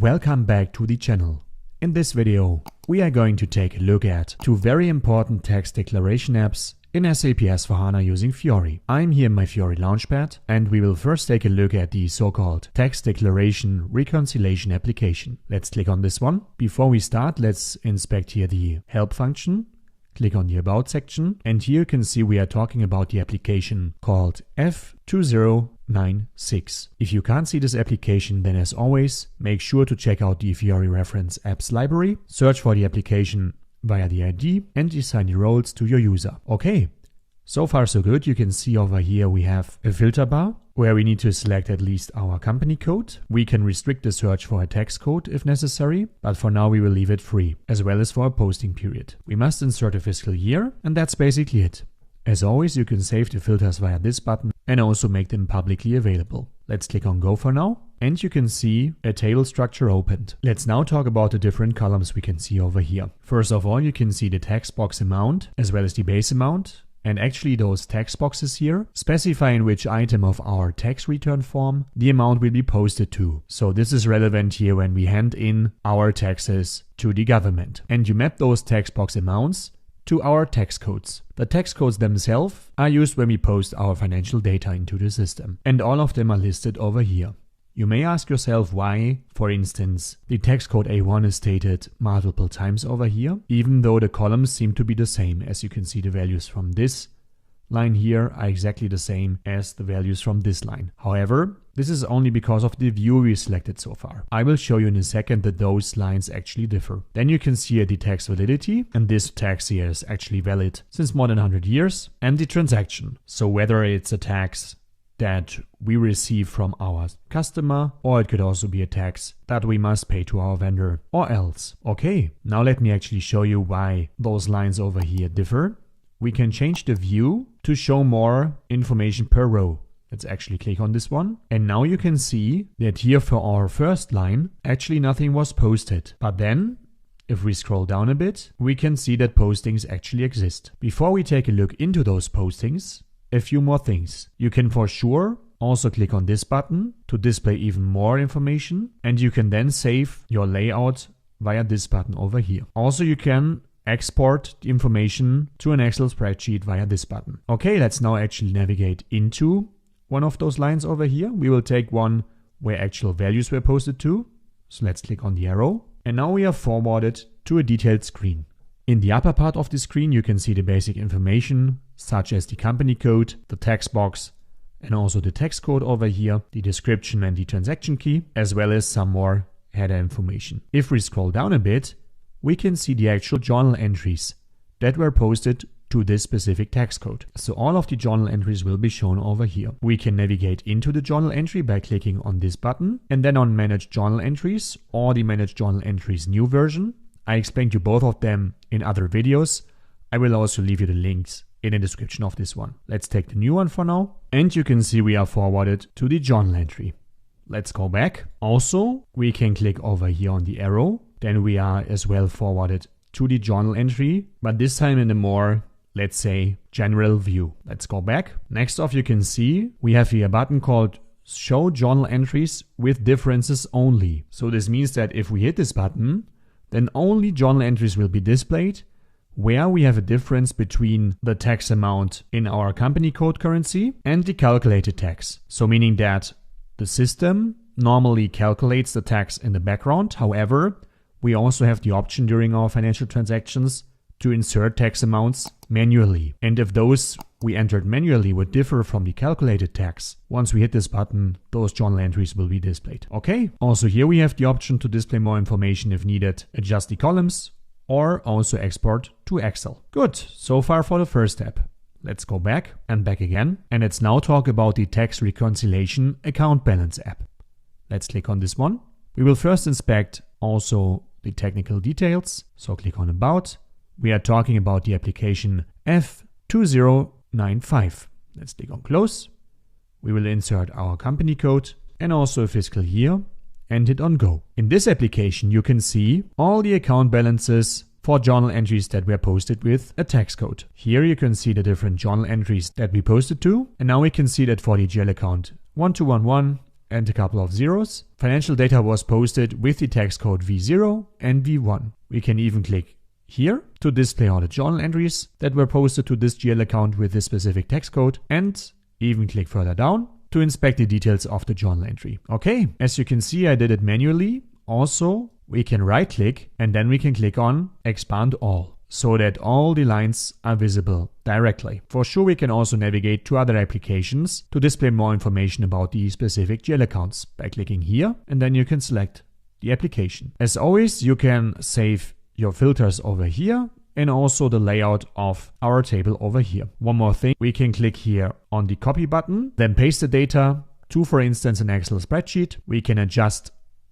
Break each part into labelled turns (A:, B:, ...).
A: Welcome back to the channel. In this video, we are going to take a look at two very important tax declaration apps in SAP S/4HANA using Fiori. I'm here in my Fiori Launchpad, and we will first take a look at the so-called tax declaration reconciliation application. Let's click on this one. Before we start, let's inspect here the help function. Click on the About section, and here you can see we are talking about the application called F2096. If you can't see this application, then as always, make sure to check out the Fiori reference apps library, search for the application via the ID, and assign the roles to your user. Okay, so far so good. You can see over here we have a filter bar where we need to select at least our company code. We can restrict the search for a tax code if necessary, but for now we will leave it free, as well as for a posting period. We must insert a fiscal year, and that's basically it. As always, you can save the filters via this button and also make them publicly available. Let's click on Go for now, and you can see a table structure opened. Let's now talk about the different columns we can see over here. First of all, you can see the tax box amount as well as the base amount. And actually those tax boxes here specify in which item of our tax return form the amount will be posted to. So this is relevant here when we hand in our taxes to the government. And you map those tax box amounts to our tax codes. The tax codes themselves are used when we post our financial data into the system. And all of them are listed over here. You may ask yourself why, for instance, the tax code A1 is stated multiple times over here, even though the columns seem to be the same. As you can see, the values from this line here are exactly the same as the values from this line. However, this is only because of the view we selected so far. I will show you in a second that those lines actually differ. Then you can see here the tax validity, and this tax year is actually valid since more than 100 years, and the transaction. So whether it's a tax that we receive from our customer, or it could also be a tax that we must pay to our vendor, or else. Okay, now let me actually show you why those lines over here differ. We can change the view to show more information per row. Let's actually click on this one. And now you can see that here for our first line, actually nothing was posted. But then, if we scroll down a bit, we can see that postings actually exist. Before we take a look into those postings, a few more things. You can for sure also click on this button to display even more information, and you can then save your layout via this button over here. Also, you can export the information to an Excel spreadsheet via this button. Okay, let's now actually navigate into one of those lines over here. We will take one where actual values were posted to. So let's click on the arrow, and now we are forwarded to a detailed screen. In the upper part of the screen, you can see the basic information, such as the company code, the tax box, and also the tax code over here, the description and the transaction key, as well as some more header information. If we scroll down a bit, we can see the actual journal entries that were posted to this specific tax code. So all of the journal entries will be shown over here. We can navigate into the journal entry by clicking on this button, and then on Manage Journal Entries or the Manage Journal Entries new version. I explained you both of them in other videos. I will also leave you the links in the description of this one. Let's take the new one for now. And you can see we are forwarded to the journal entry. Let's go back. Also, we can click over here on the arrow. Then we are as well forwarded to the journal entry, but this time in a more, let's say, general view. Let's go back. Next off, you can see we have here a button called Show Journal Entries with Differences Only. So this means that if we hit this button, then only journal entries will be displayed where we have a difference between the tax amount in our company code currency and the calculated tax. So meaning that the system normally calculates the tax in the background. However, we also have the option during our financial transactions to insert tax amounts manually. And if those we entered manually would differ from the calculated tax, once we hit this button, those journal entries will be displayed. Okay, also here we have the option to display more information if needed, adjust the columns, or also export to Excel. Good, so far for the first step. Let's go back and back again. And let's now talk about the Tax Reconciliation Account Balance app. Let's click on this one. We will first inspect also the technical details. So click on About. We are talking about the application F2095. Let's click on Close. We will insert our company code and also a fiscal year and hit on Go. In this application, you can see all the account balances for journal entries that were posted with a tax code. Here you can see the different journal entries that we posted to. And now we can see that for the GL account 1211 and a couple of zeros. Financial data was posted with the text code V0 and V1. We can even click here to display all the journal entries that were posted to this GL account with this specific text code, and even click further down to inspect the details of the journal entry. Okay, as you can see, I did it manually. Also, we can right click and then we can click on Expand All, so that all the lines are visible directly. For sure, we can also navigate to other applications to display more information about the specific GL accounts by clicking here, and then you can select the application. As always, you can save your filters over here and also the layout of our table over here. One more thing, we can click here on the copy button, then paste the data to, for instance, an Excel spreadsheet. We can adjust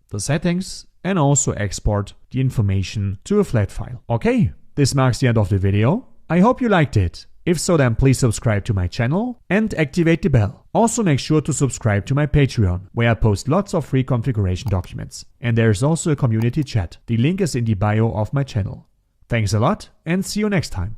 A: the settings and also export the information to a flat file. Okay, this marks the end of the video. I hope you liked it. If so, then please subscribe to my channel and activate the bell. Also make sure to subscribe to my Patreon, where I post lots of free configuration documents. And there is also a community chat. The link is in the bio of my channel. Thanks a lot and see you next time.